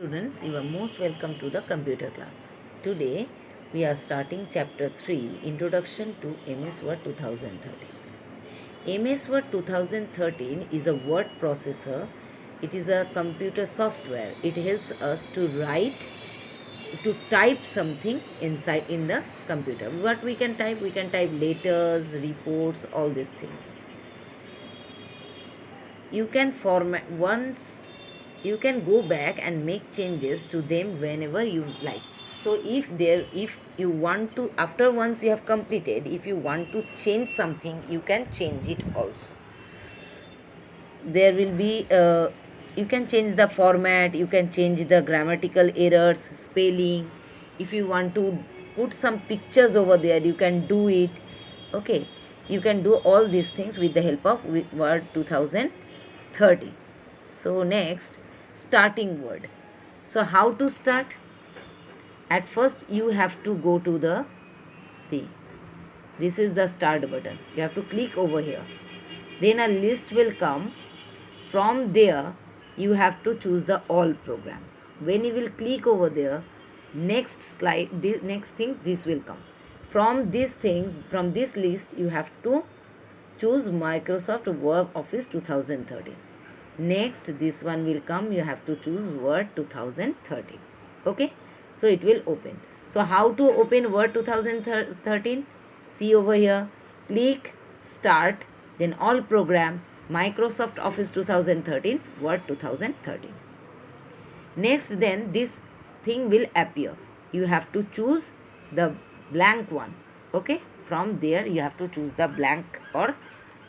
students, you are most welcome to the computer class. Today we are starting chapter 3, Introduction to MS Word 2013. MS Word 2013 is a word processor. It is a computer software. It helps us to type something inside in the computer. What we can type? We can type letters, reports, all these things. You can format once, you can go back and make changes to them whenever you like. So if you want to, after once you have completed, if you want to change something, you can change it also. There will be you can change the format, you can change the grammatical errors, spelling. If you want to put some pictures over there, you can do it. Okay, you can do all these things with the help of Word 2030. So next, starting word. So how to start? At first you have to go to the, see, this is the start button. You have to click over here. Then a list will come. From there you have to choose the all programs. When you will click over there, next slide, this next things, this will come. From these things, from this list, you have to choose Microsoft Word Office 2013. Next, this one will come. You have to choose Word 2013. Okay, so it will open. So how to open Word 2013? See over here, click start, then all program, Microsoft Office 2013, Word 2013. Next, then this thing will appear. You have to choose the blank one. Okay, from there you have to choose the blank or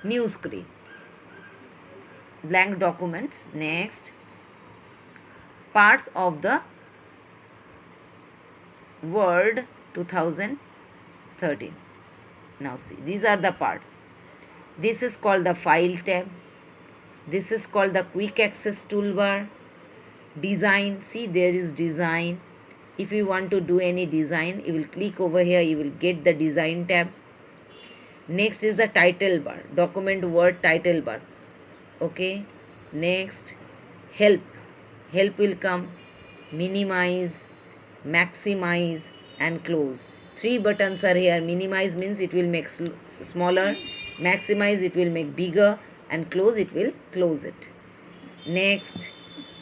new screen, blank documents. Next, parts of the Word 2013. Now see, these are the parts. This is called the file tab. This is called the quick access toolbar. Design, see, there is design. If you want to do any design, you will click over here, you will get the design tab. Next is the title bar, document word title bar. Okay, next, help will come, minimize, maximize and close. Three buttons are here. Minimize means it will make smaller, maximize it will make bigger, and close it will close it. Next,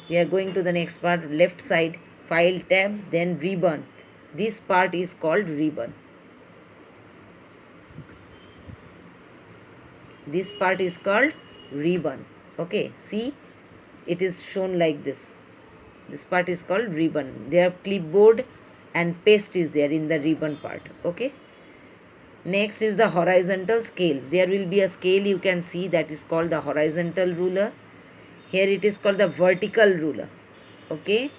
we are going to the next part, left side, file tab, then ribbon. This part is called ribbon. This part is called ribbon. Okay, see, it is shown like this. This part is called ribbon. There clipboard and paste is there in the ribbon part. Okay, next is the horizontal scale. There will be a scale, you can see, that is called the horizontal ruler. Here it is called the vertical ruler. Okay,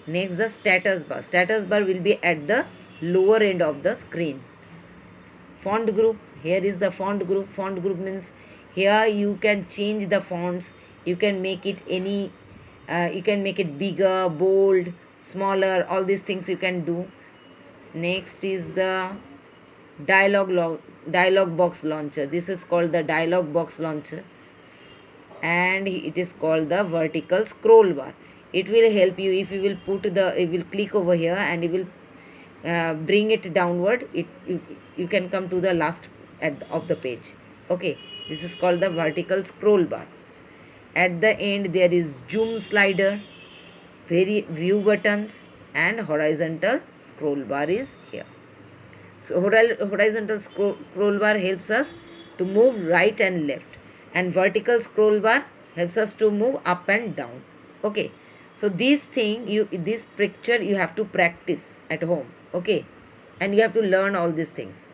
next the status bar. Status bar will be at the lower end of the screen. Font group, here is the font group. Font group means here you can change the fonts. You can make it any, you can make it bigger, bold, smaller, all these things you can do. Next is the dialog box launcher. This is called the dialog box launcher, and it is called the vertical scroll bar. It will help you if you will you will click over here and you will bring it downward. You can come to the last of the page. Okay, this is called the vertical scroll bar. At the end there is zoom slider, view buttons, and horizontal scroll bar is here. So horizontal scroll bar helps us to move right and left, and vertical scroll bar helps us to move up and down. Okay, so this picture you have to practice at home. Okay, and you have to learn all these things.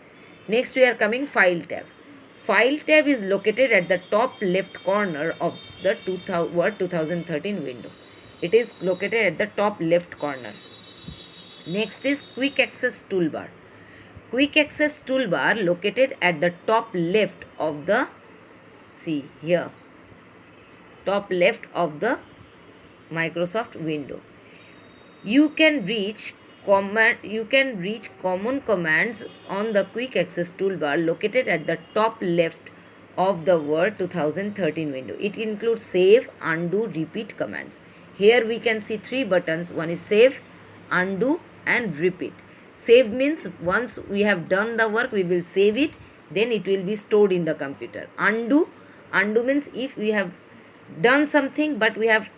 Next we are coming file tab. File tab is located at the top left corner of the Word 2013 window. It is located at the top left corner. Next is quick access toolbar. Quick access toolbar located at the top left of the, see here, top left of the Microsoft window. You can reach common commands on the quick access toolbar located at the top left of the Word 2013 window. It includes save, undo, repeat commands. Here we can see three buttons. One is save, undo and repeat. Save means once we have done the work, we will save it, then it will be stored in the computer. Undo means if we have done something but we have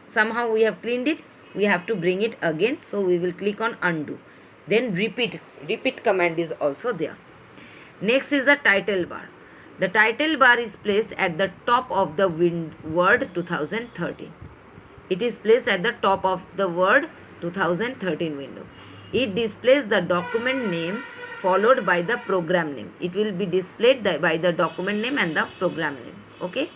somehow we have cleaned it, we have to bring it again, so we will click on undo. Then repeat command is also there. Next is the title bar. The title bar is placed at the top of the Word 2013. It is placed at the top of the Word 2013 window. It displays the document name followed by the program name. It will be displayed by the document name and the program name. Okay.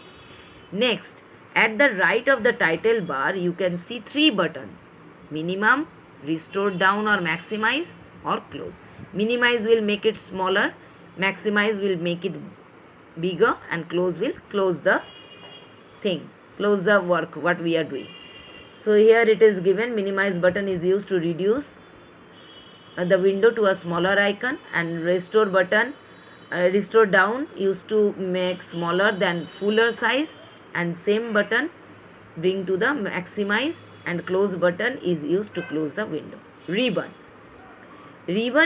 Next, at the right of the title bar, you can see three buttons: minimum, restore down or maximize, or close. Minimize will make it smaller, maximize will make it bigger, and close will close the thing, close the work what we are doing. So here it is given, minimize button is used to reduce the window to a smaller icon, and restore button, restore down used to make smaller than fuller size, and same button bring to the maximize, and close button is used to close the window. Ribbon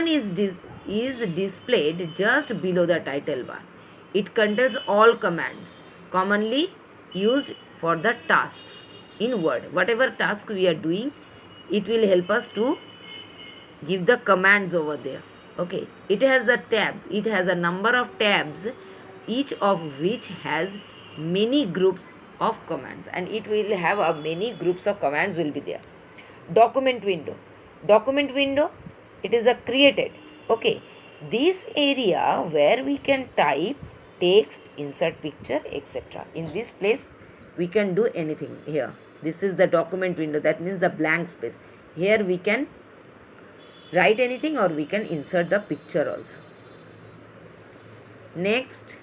is displayed just below the title bar. It contains all commands commonly used for the tasks in Word. Whatever task we are doing, it will help us to give the commands over there. Okay, it has the tabs. It has a number of tabs, each of which has many groups of commands, and it will have a many groups of commands will be there. Document window, it is a created. Okay, this area where we can type text, insert picture, etc. In this place we can do anything. Here, this is the document window, that means the blank space. Here we can write anything or we can insert the picture also. Next,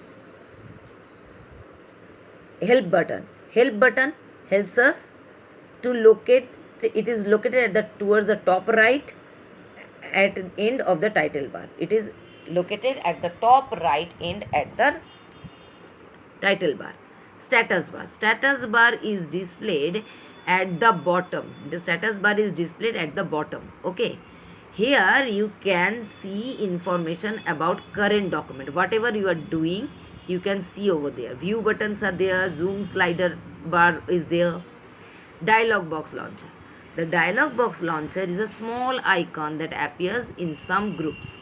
help button helps us to locate. It is located at towards the top right at the end of the title bar. It is located at the top right end at the title bar. Status bar is displayed at the bottom. The status bar is displayed at the bottom. Okay, here you can see information about current document. Whatever you are doing, you can see over there. View buttons are there, zoom slider bar is there. Dialog box launcher. The dialog box launcher is a small icon that appears in some groups.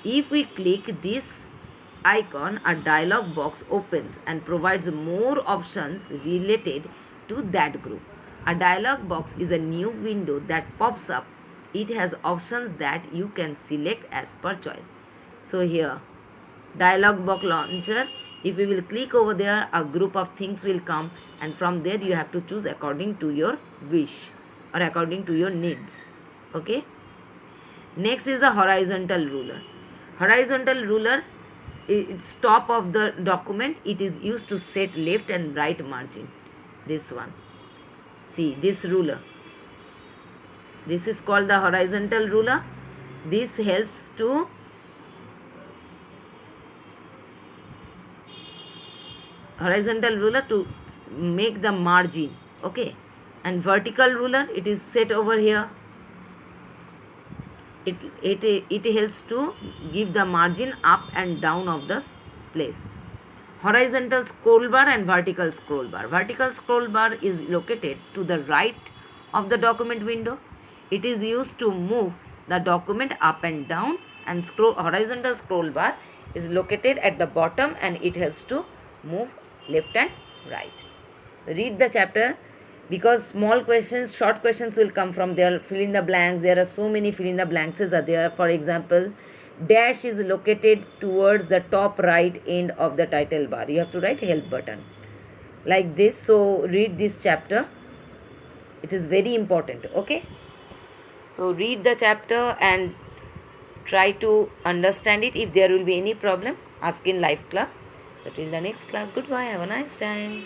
If we click this icon, a dialog box opens and provides more options related to that group. A dialog box is a new window that pops up. It has options that you can select as per choice. So here, dialog box launcher, if we will click over there, a group of things will come, and from there you have to choose according to your wish or according to your needs. Okay. Next is the horizontal ruler. Horizontal ruler, it's top of the document. It is used to set left and right margin. This one. See, this ruler. This is called the horizontal ruler. This helps to make the margin. Okay, and vertical ruler, it is set over here. It helps to give the margin up and down of the place. Horizontal scroll bar and vertical scroll bar. Vertical scroll bar is located to the right of the document window. It is used to move the document up and down, and horizontal scroll bar is located at the bottom, and it helps to move left and right. Read the chapter, because small questions, short questions will come from there. Fill in the blanks. There are so many fill in the blanks are there. For example, dash is located towards the top right end of the title bar. You have to write help button like this. So read this chapter. It is very important. Okay. So read the chapter and try to understand it. If there will be any problem, ask in live class. So till the next class, goodbye. Have a nice time.